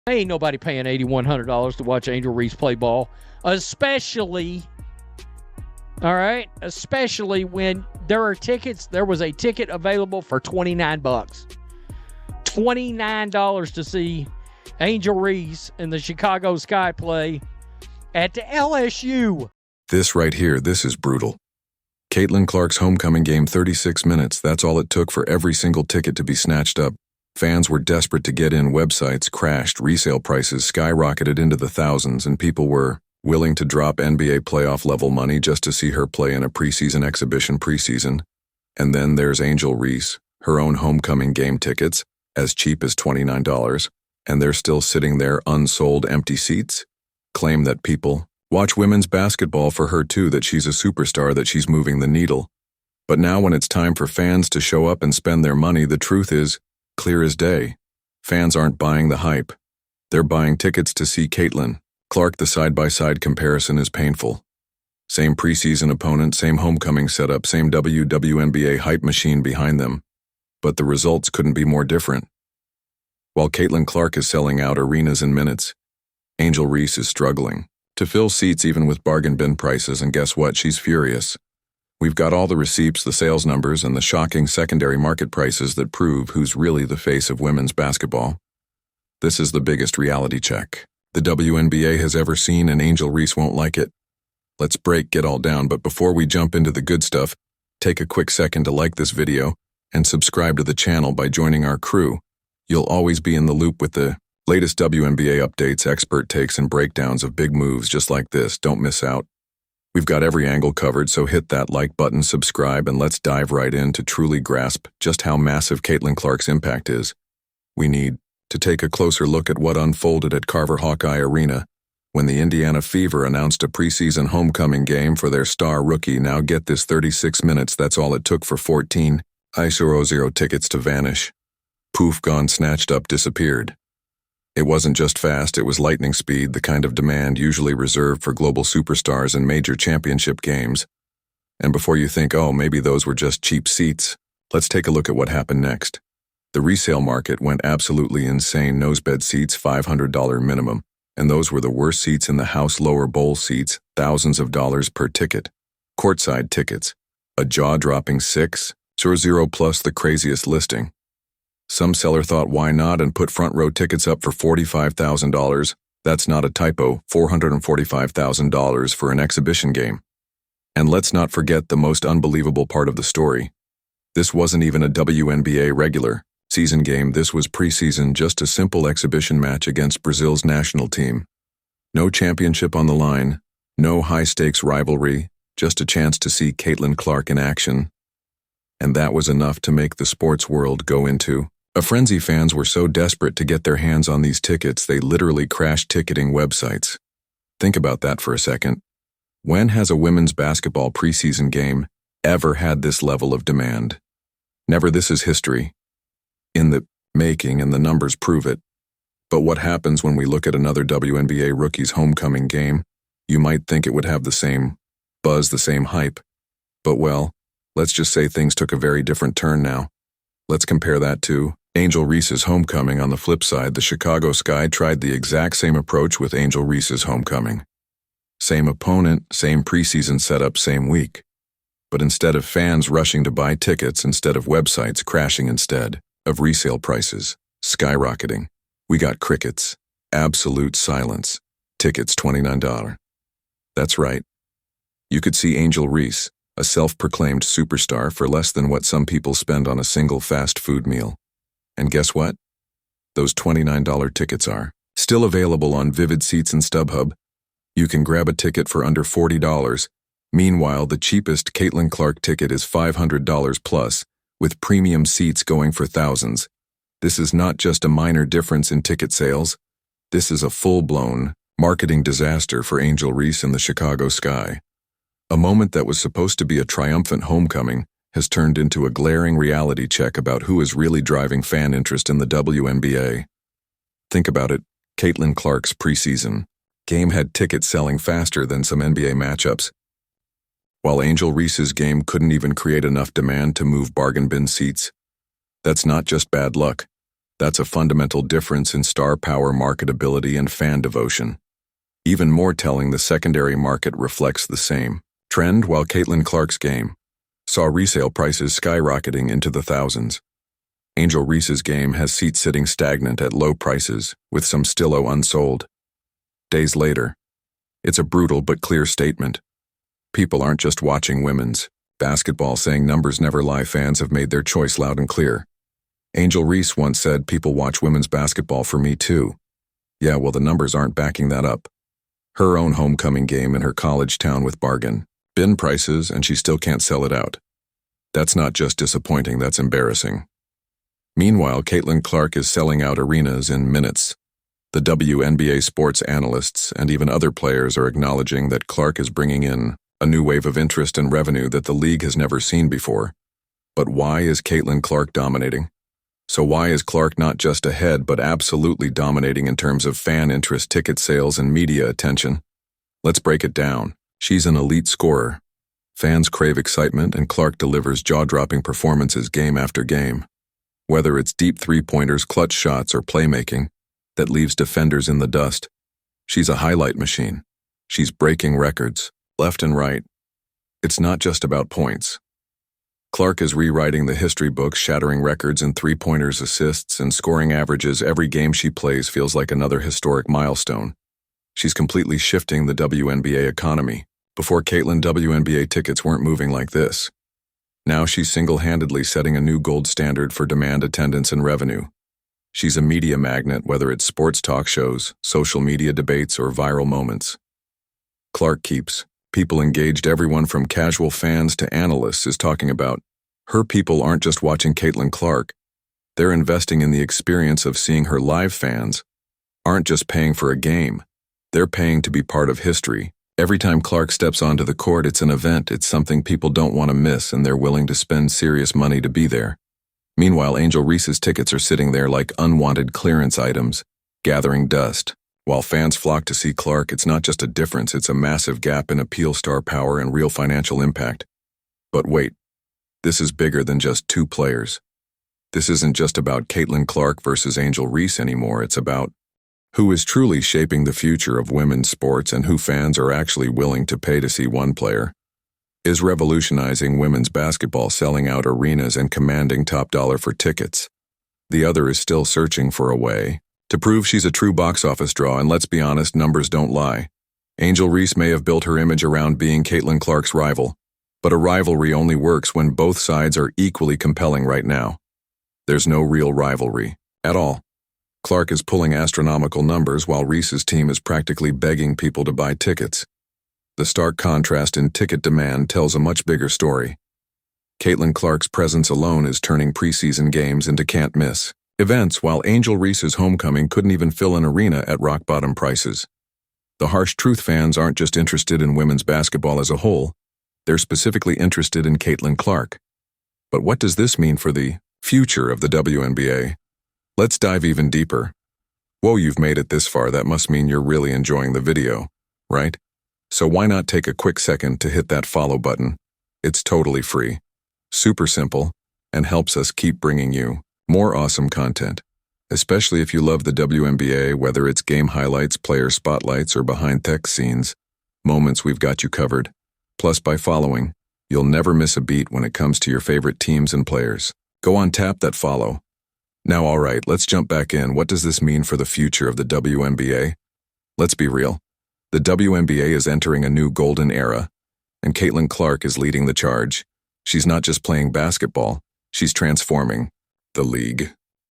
Ain't nobody paying $8,100 to watch Angel Reese play ball, especially when there are tickets. There was a ticket available for $29. $29 to see Angel Reese and the Chicago Sky play at the LSU. This right here, this is brutal. Caitlin Clark's homecoming game, 36 minutes. That's all it took for every single ticket to be snatched up. Fans were desperate to get in. Websites crashed, resale prices skyrocketed into the thousands, and people were willing to drop NBA playoff-level money just to see her play in a preseason exhibition preseason. And then there's Angel Reese, her own homecoming game tickets, as cheap as $29, and they're still sitting there unsold, empty seats. Claim that people watch women's basketball for her too, that she's a superstar, that she's moving the needle. But now when it's time for fans to show up and spend their money, the truth is clear as day. Fans aren't buying the hype. They're buying tickets to see Caitlin Clark. The side-by-side comparison is painful. Same preseason opponent, same homecoming setup, same WNBA hype machine behind them. But the results couldn't be more different. While Caitlin Clark is selling out arenas in minutes, Angel Reese is struggling to fill seats even with bargain bin prices, and guess what? She's furious. We've got all the receipts, the sales numbers, and the shocking secondary market prices that prove who's really the face of women's basketball. This is the biggest reality check the WNBA has ever seen, and Angel Reese won't like it. Let's break it all down, but before we jump into the good stuff, take a quick second to like this video and subscribe to the channel by joining our crew. You'll always be in the loop with the latest WNBA updates, expert takes, and breakdowns of big moves just like this. Don't miss out. We've got every angle covered, so hit that like button, subscribe, and let's dive right in to truly grasp just how massive Caitlin Clark's impact is. We need to take a closer look at what unfolded at Carver Hawkeye Arena when the Indiana Fever announced a preseason homecoming game for their star rookie. Now get this, 36 minutes, that's all it took for 14 ISO0 tickets to vanish. Poof, gone, snatched up, disappeared. It wasn't just fast, it was lightning speed, the kind of demand usually reserved for global superstars in major championship games. And before you think, oh, maybe those were just cheap seats, let's take a look at what happened next. The resale market went absolutely insane. Nosebed seats, $500 minimum, and those were the worst seats in the house. Lower bowl seats, thousands of dollars per ticket. Courtside tickets, a jaw-dropping $6,000 plus the craziest listing. Some seller thought why not and put front row tickets up for $45,000. That's not a typo, $445,000 for an exhibition game. And let's not forget the most unbelievable part of the story. This wasn't even a WNBA regular season game. This was preseason, just a simple exhibition match against Brazil's national team. No championship on the line, no high-stakes rivalry, just a chance to see Caitlin Clark in action. And that was enough to make the sports world go into a frenzy. Fans were so desperate to get their hands on these tickets, they literally crashed ticketing websites. Think about that for a second. When has a women's basketball preseason game ever had this level of demand? Never. This is history in the making, and the numbers prove it. But what happens when we look at another WNBA rookie's homecoming game? You might think it would have the same buzz, the same hype. But well, let's just say things took a very different turn now. Let's compare that to Angel Reese's homecoming. On the flip side, the Chicago Sky tried the exact same approach with Angel Reese's homecoming. Same opponent, same preseason setup, same week. But instead of fans rushing to buy tickets, instead of websites crashing, instead of resale prices skyrocketing, we got crickets, absolute silence, tickets $29. That's right. You could see Angel Reese, a self-proclaimed superstar, for less than what some people spend on a single fast food meal. And guess what? Those $29 tickets are still available on Vivid Seats and StubHub. You can grab a ticket for under $40. Meanwhile, the cheapest Caitlin Clark ticket is $500 plus, with premium seats going for thousands. This is not just a minor difference in ticket sales. This is a full-blown marketing disaster for Angel Reese and the Chicago Sky. A moment that was supposed to be a triumphant homecoming has turned into a glaring reality check about who is really driving fan interest in the WNBA. Think about it. Caitlin Clark's preseason game had tickets selling faster than some NBA matchups, while Angel Reese's game couldn't even create enough demand to move bargain bin seats. That's not just bad luck. That's a fundamental difference in star power, marketability, and fan devotion. Even more telling, the secondary market reflects the same trend. While Caitlin Clark's game saw resale prices skyrocketing into the thousands, Angel Reese's game has seats sitting stagnant at low prices, with some still unsold. Days later, it's a brutal but clear statement. People aren't just watching women's basketball, saying numbers never lie. Fans have made their choice loud and clear. Angel Reese once said, "People watch women's basketball for me too." Yeah, well, the numbers aren't backing that up. Her own homecoming game in her college town with bargain bin prices, and she still can't sell it out. That's not just disappointing, that's embarrassing. Meanwhile, Caitlin Clark is selling out arenas in minutes. The WNBA sports analysts and even other players are acknowledging that Clark is bringing in a new wave of interest and revenue that the league has never seen before. But why is Caitlin Clark dominating? So why is Clark not just ahead but absolutely dominating in terms of fan interest, ticket sales, and media attention? Let's break it down. She's an elite scorer. Fans crave excitement, and Clark delivers jaw-dropping performances game after game. Whether it's deep three-pointers, clutch shots, or playmaking that leaves defenders in the dust, she's a highlight machine. She's breaking records, left and right. It's not just about points. Clark is rewriting the history books, shattering records in three-pointers, assists, and scoring averages. Every game she plays feels like another historic milestone. She's completely shifting the WNBA economy. Before Caitlin, WNBA tickets weren't moving like this. Now she's single-handedly setting a new gold standard for demand, attendance, and revenue. She's a media magnet, whether it's sports talk shows, social media debates, or viral moments. Clark keeps people engaged. Everyone from casual fans to analysts is talking about her. People aren't just watching Caitlin Clark. They're investing in the experience of seeing her live. Fans aren't just paying for a game. They're paying to be part of history. Every time Clark steps onto the court, it's an event. It's something people don't want to miss, and they're willing to spend serious money to be there. Meanwhile, Angel Reese's tickets are sitting there like unwanted clearance items, gathering dust. While fans flock to see Clark, it's not just a difference, it's a massive gap in appeal, star power, and real financial impact. But wait, this is bigger than just two players. This isn't just about Caitlin Clark versus Angel Reese anymore. It's about who is truly shaping the future of women's sports and who fans are actually willing to pay to see. One player is revolutionizing women's basketball, selling out arenas and commanding top dollar for tickets. The other is still searching for a way to prove she's a true box office draw, and let's be honest, numbers don't lie. Angel Reese may have built her image around being Caitlin Clark's rival, but a rivalry only works when both sides are equally compelling. Right now, there's no real rivalry at all. Clark is pulling astronomical numbers while Reese's team is practically begging people to buy tickets. The stark contrast in ticket demand tells a much bigger story. Caitlin Clark's presence alone is turning preseason games into can't-miss events, while Angel Reese's homecoming couldn't even fill an arena at rock-bottom prices. The harsh truth: fans aren't just interested in women's basketball as a whole, they're specifically interested in Caitlin Clark. But what does this mean for the future of the WNBA? Let's dive even deeper. Whoa, you've made it this far. That must mean you're really enjoying the video, right? So why not take a quick second to hit that follow button? It's totally free, super simple, and helps us keep bringing you more awesome content. Especially if you love the WNBA, whether it's game highlights, player spotlights, or behind-tech scenes moments, we've got you covered. Plus, by following, you'll never miss a beat when it comes to your favorite teams and players. Go on, tap that follow. Now, all right, let's jump back in. What does this mean for the future of the WNBA? Let's be real. The WNBA is entering a new golden era, and Caitlin Clark is leading the charge. She's not just playing basketball, she's transforming the league.